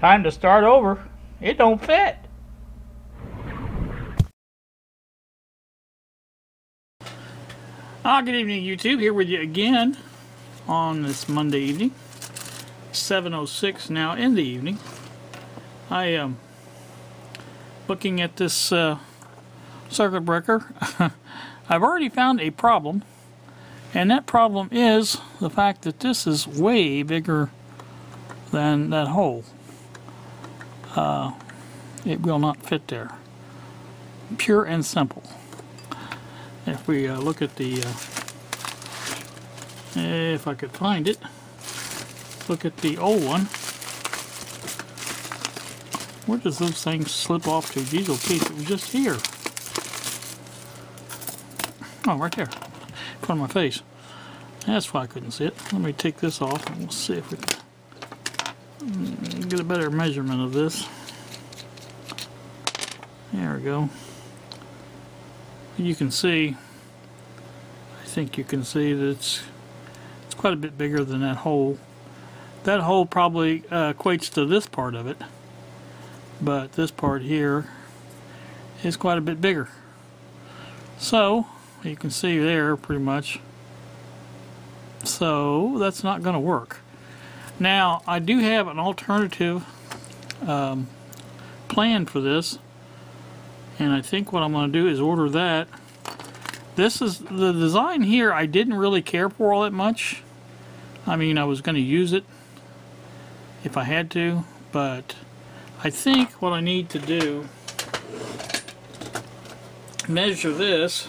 Time to start over. It don't fit. Good evening, YouTube. Here with you again on this Monday evening. 7:06 now in the evening. I am looking at this circuit breaker. I've already found a problem, and that problem is the fact that this is way bigger than that hole. It will not fit there. Pure and simple. If we look at the, if I could find it, look at the old one. Where does those things slip off to? These little pieces, it was just here. Oh, right there, in front of my face. That's why I couldn't see it. Let me take this off and we'll see if we can get a better measurement of this. There we go. You can see, I think you can see that it's quite a bit bigger than that hole. That hole probably equates to this part of it, but this part here is quite a bit bigger. So you can see there pretty much. So that's not going to work. Now I do have an alternative plan for this, and I think what I'm going to do is order that. This is the design here. I didn't really care for all that much. I mean, I was going to use it if I had to, but I think what I need to do, measure this,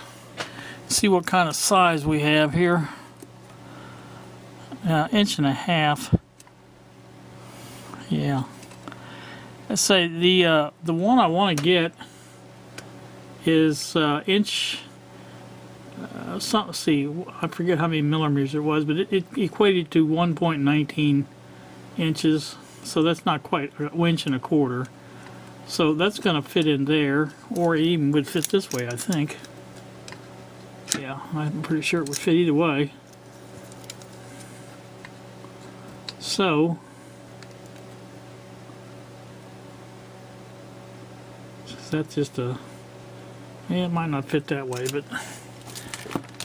see what kind of size we have here. 1.5 inches. Yeah. Let's say the one I want to get is inch. Let's see, I forget how many millimeters it was, but it equated to 1.19 inches. So that's not quite an 1.25 inches. So that's going to fit in there, or it even would fit this way, I think. Yeah, I'm pretty sure it would fit either way. So that's just a, yeah, it might not fit that way, but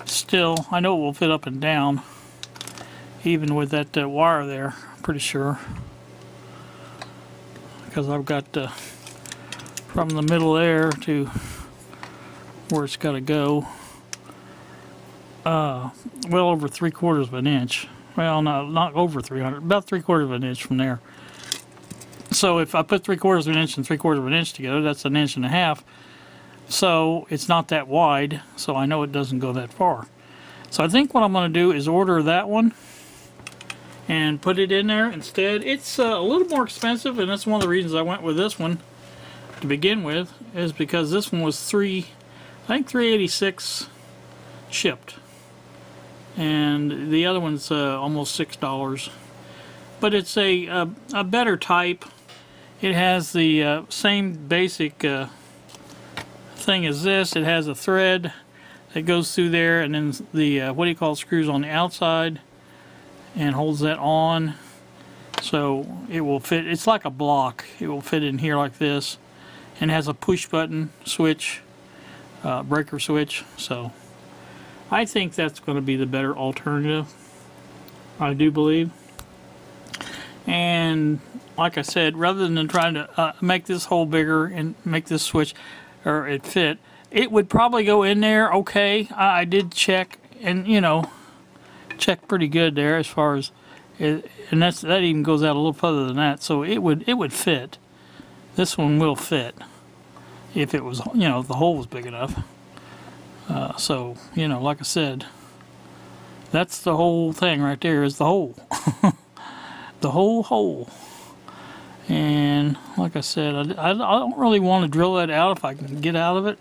still, I know it will fit up and down, even with that wire there, I'm pretty sure. Because I've got from the middle there to where it's got to go, well over 3/4 of an inch. Well, no, not over 300, about 3/4 of an inch from there. So if I put 3/4 of an inch and 3/4 of an inch together, that's 1.5 inches. So it's not that wide, so I know it doesn't go that far. So I think what I'm going to do is order that one and put it in there instead. It's a little more expensive, and that's one of the reasons I went with this one to begin with, is because this one was $386 shipped, and the other one's almost $6. But it's a better type. It has the same basic thing as this. It has a thread that goes through there, and then the what do you call it, screws on the outside and holds that on, so it will fit. It's like a block. It will fit in here like this, and has a push button switch, breaker switch. So I think that's going to be the better alternative, I do believe. And like I said, rather than trying to make this hole bigger and make this switch or it fit, it would probably go in there okay. I did check, and you know, check pretty good there as far as it, and that even goes out a little further than that, so it would fit. This one will fit if it was, you know, if the hole was big enough. So you know, like I said, that's the whole thing right there, is the hole. The whole hole. And like I said, I don't really want to drill that out if I can get out of it,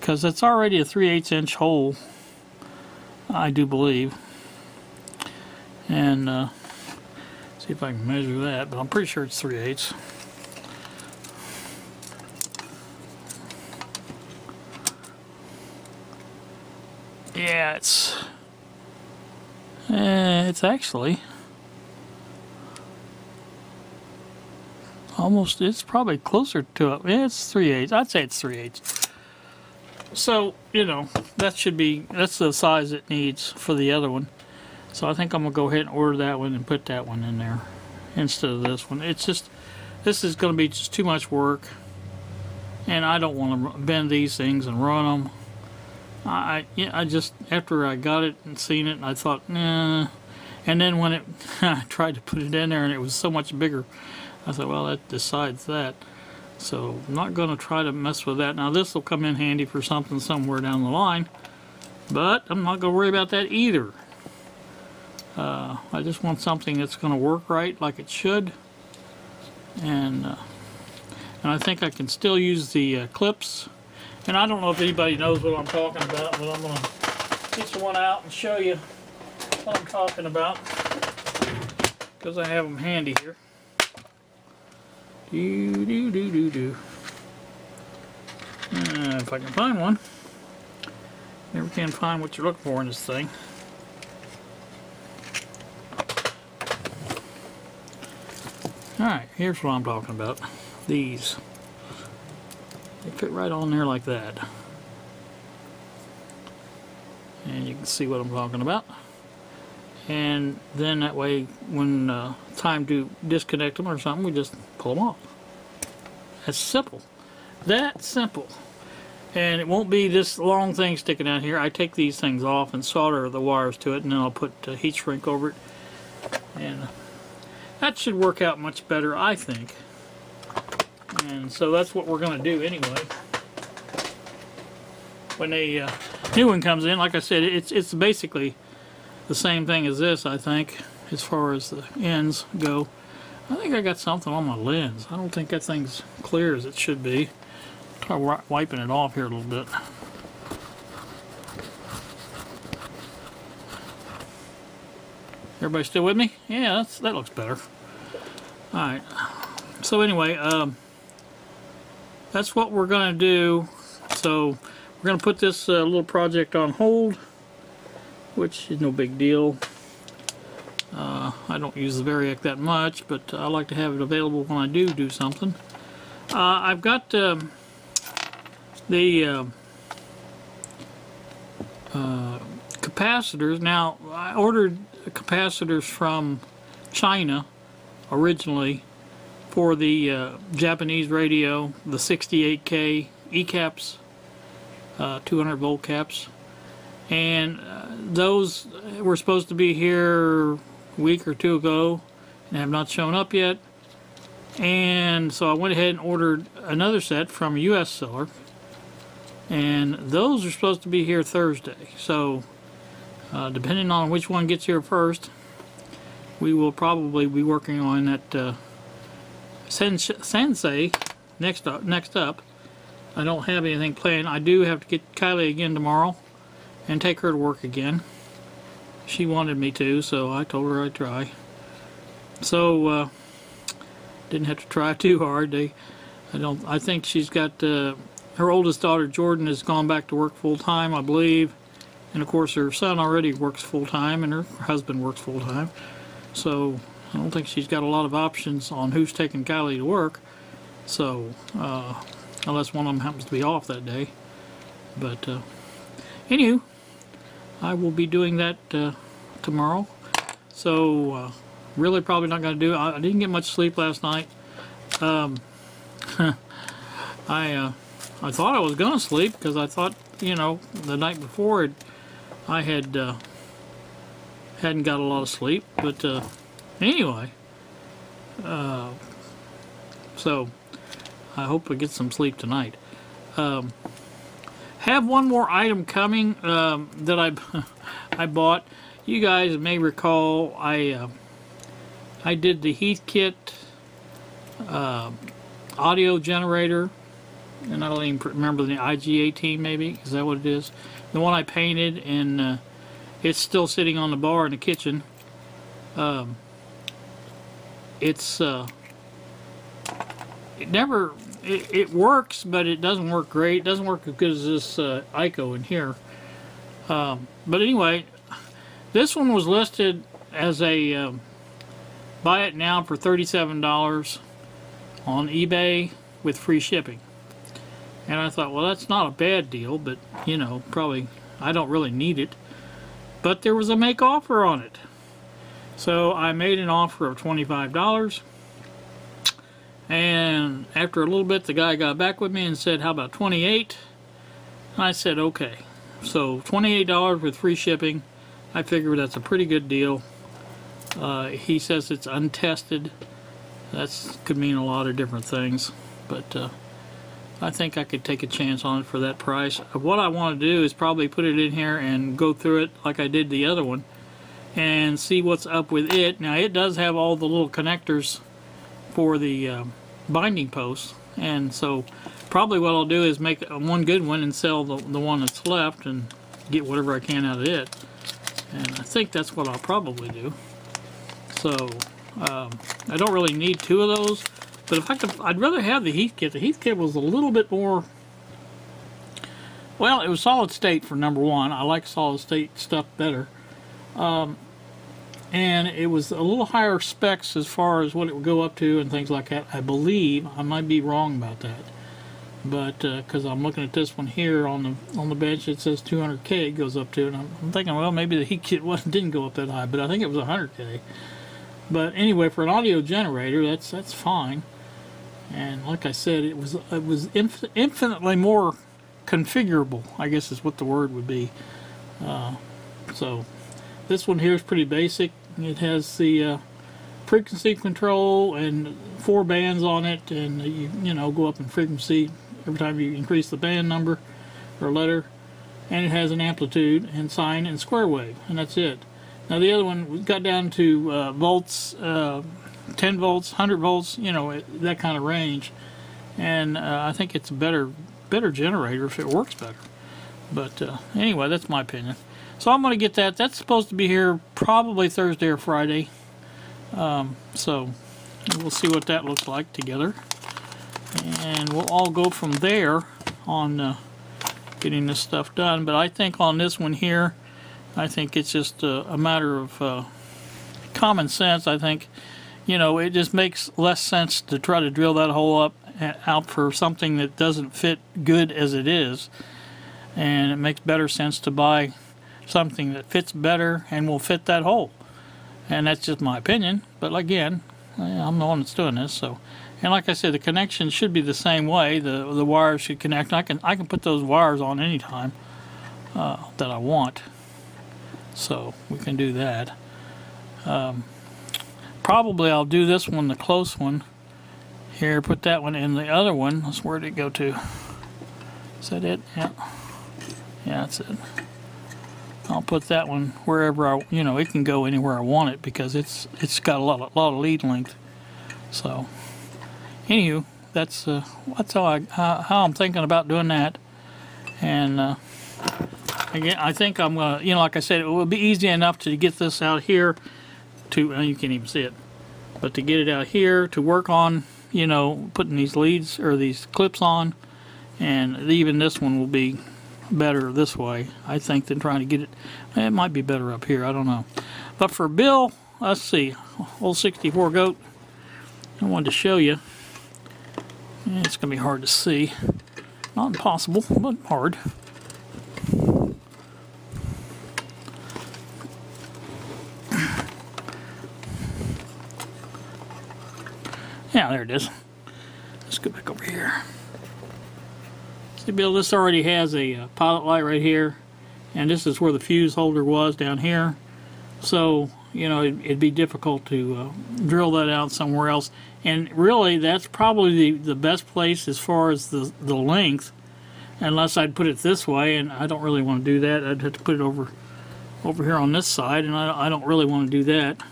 because it's already a 3/8 inch hole, I do believe. And see if I can measure that, but I'm pretty sure it's 3/8. Yeah, it's actually almost, it's probably closer to it. Yeah, it's 3/8. I'd say it's 3/8. So, you know, that should be, that's the size it needs for the other one. So I think I'm going to go ahead and order that one and put that one in there instead of this one. It's just, this is going to be just too much work. And I don't want to bend these things and run them. I just, after I got it and seen it, I thought, nah. And then when I tried to put it in there and it was so much bigger, I thought, well, that decides that. So I'm not going to try to mess with that. Now this will come in handy for something somewhere down the line, but I'm not going to worry about that either. I just want something that's going to work right like it should. And I think I can still use the clips. And I don't know if anybody knows what I'm talking about, but I'm going to get one out and show you what I'm talking about, because I have them handy here. If I can find one. Never can find what you're looking for in this thing. Alright, here's what I'm talking about. These. They fit right on there like that. And you can see what I'm talking about. And then that way, when time to disconnect them or something, we just pull them off. That's simple. That's simple. And it won't be this long thing sticking out here. I take these things off and solder the wires to it, and then I'll put heat shrink over it. And that should work out much better, I think. And so that's what we're going to do anyway. When a new one comes in, like I said, it's basically the same thing as this, I think, as far as the ends go. I think I got something on my lens. I don't think that thing's clear as it should be. Try wiping it off here a little bit. Everybody still with me? Yeah, that looks better. Alright. So anyway, that's what we're going to do. So we're going to put this little project on hold, which is no big deal. I don't use the Variac that much, but I like to have it available when I do something. I've got the capacitors. Now, I ordered capacitors from China originally for the Japanese radio, the 68K E-caps, 200 volt caps. And those were supposed to be here a week or two ago and have not shown up yet. And so I went ahead and ordered another set from a US seller, and those are supposed to be here Thursday. So depending on which one gets here first, we will probably be working on that Sensei next up. I don't have anything planned. I do have to get Kylie again tomorrow and take her to work again. She wanted me to, so I told her I'd try. So didn't have to try too hard. I think she's got her oldest daughter Jordan has gone back to work full time, I believe, and of course her son already works full time, and her husband works full time. So I don't think she's got a lot of options on who's taking Kylie to work. So unless one of them happens to be off that day. But anywho, I will be doing that tomorrow. So really probably not going to do it. I didn't get much sleep last night. I thought I was going to sleep because I thought, you know, the night before I hadn't got a lot of sleep. But anyway, so I hope I get some sleep tonight. Have one more item coming that I bought. You guys may recall I did the Heathkit audio generator, and I don't even remember the IG-18 maybe. Is that what it is? The one I painted, and it's still sitting on the bar in the kitchen. It works, but it doesn't work great. It doesn't work as good as this ICO in here. But anyway, this one was listed as a buy it now for $37 on eBay with free shipping. And I thought, well, that's not a bad deal, but you know, probably I don't really need it. But there was a make offer on it. So I made an offer of $25. And after a little bit, the guy got back with me and said, how about 28? I said, okay. So $28 with free shipping. I figured that's a pretty good deal. He says it's untested. That could mean a lot of different things. But I think I could take a chance on it for that price. What I want to do is probably put it in here and go through it like I did the other one and see what's up with it. Now it does have all the little connectors for the binding posts, and so probably what I'll do is make one good one and sell the one that's left and get whatever I can out of it. And I think that's what I'll probably do. So I don't really need two of those, but if I could, I'd rather have the heath kit. The heath kit was a little bit more, well, it was solid state for number one. I like solid state stuff better. And it was a little higher specs as far as what it would go up to and things like that. I believe, I might be wrong about that, but because I'm looking at this one here on the bench, it says 200K it goes up to, and I'm thinking, well, maybe the heat kit didn't go up that high, but I think it was 100K. But anyway, for an audio generator, that's fine. And like I said, it was infinitely more configurable, I guess is what the word would be. So this one here is pretty basic. It has the frequency control and 4 bands on it, and you know, go up in frequency every time you increase the band number or letter. And it has an amplitude and sine and square wave, and that's it. Now the other one got down to volts, 10 volts, 100 volts, you know, that kind of range. And I think it's a better generator if it works better. But anyway, that's my opinion. So I'm going to get that. That's supposed to be here probably Thursday or Friday. So we'll see what that looks like together. And we'll all go from there on getting this stuff done. But I think on this one here, I think it's just a matter of common sense. I think, you know, it just makes less sense to try to drill that hole out for something that doesn't fit good as it is. And it makes better sense to buy something that fits better and will fit that hole. And that's just my opinion, but again, I'm the one that's doing this. So, and like I said, the connection should be the same way. The wires should connect. I can put those wires on anytime that I want, so we can do that. Probably I'll do this one, the close one here, put that one in the other one. Where did it go to? Is that it? Yeah, that's it. I'll put that one wherever you know, it can go anywhere I want it because it's got a lot of lead length. So, anywho, that's how I'm thinking about doing that. And again, I think I'm gonna, you know, like I said, it will be easy enough to get this out here to, well, you can't even see it, but to get it out here to work on, you know, putting these leads or these clips on, and even this one will be better this way, I think, than trying to get it. It might be better up here, I don't know. But for Bill, let's see, old 64 goat, I wanted to show you. It's gonna be hard to see, not impossible, but hard. Yeah, there it is. Let's go back over here. See, Bill, this already has a pilot light right here, and this is where the fuse holder was down here. So, you know, it'd be difficult to drill that out somewhere else. And really, that's probably the best place as far as the length, unless I'd put it this way, and I don't really want to do that. I'd have to put it over here on this side, and I don't really want to do that.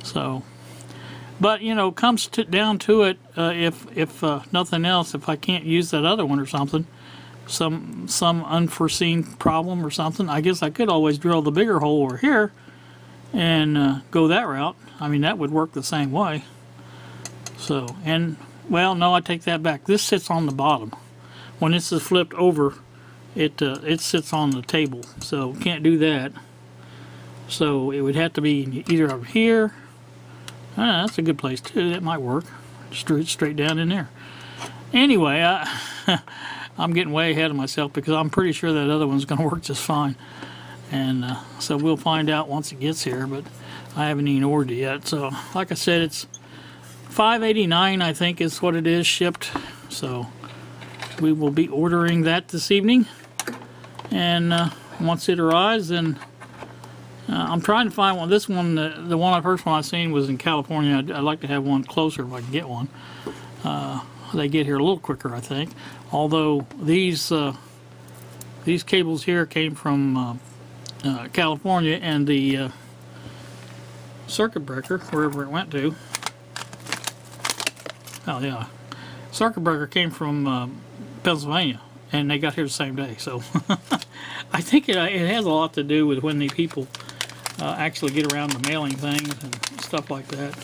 So, but you know, comes down to it, if nothing else, if I can't use that other one or something, some unforeseen problem or something, I guess I could always drill the bigger hole over here and go that route. I mean, that would work the same way. So, and well, no, I take that back. This sits on the bottom. When this is flipped over, it sits on the table, so can't do that. So it would have to be either over here. That's a good place too. That might work. straight down in there. Anyway, I'm getting way ahead of myself because I'm pretty sure that other one's going to work just fine. And so we'll find out once it gets here, but I haven't even ordered it yet. So like I said, it's $5.89 I think is what it is shipped. So we will be ordering that this evening. And once it arrives, then I'm trying to find one. This one, the first one I seen was in California. I'd like to have one closer if I can get one. They get here a little quicker, I think. Although these cables here came from California, and the circuit breaker, wherever it went to, oh yeah, circuit breaker came from Pennsylvania, and they got here the same day. So I think it has a lot to do with when the people actually get around to mailing things and stuff like that.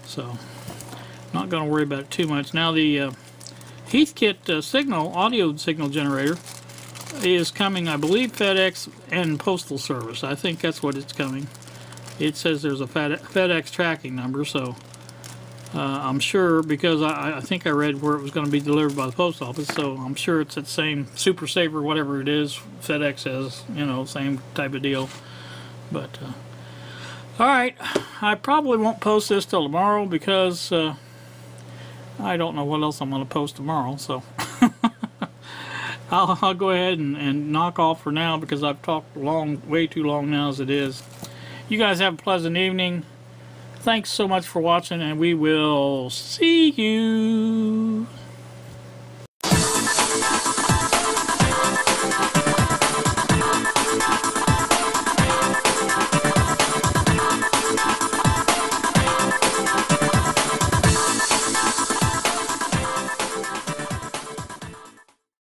So not going to worry about it too much. Now the Heathkit audio signal generator is coming, I believe, FedEx and Postal Service. I think that's what it's coming. It says there's a FedEx tracking number, so I'm sure, because I think I read where it was going to be delivered by the post office, so I'm sure it's that same Super Saver, whatever it is, FedEx says, you know, same type of deal. But alright, I probably won't post this till tomorrow because I don't know what else I'm going to post tomorrow, so I'll go ahead and knock off for now because I've talked way too long now as it is. You guys have a pleasant evening. Thanks so much for watching, and we will see you.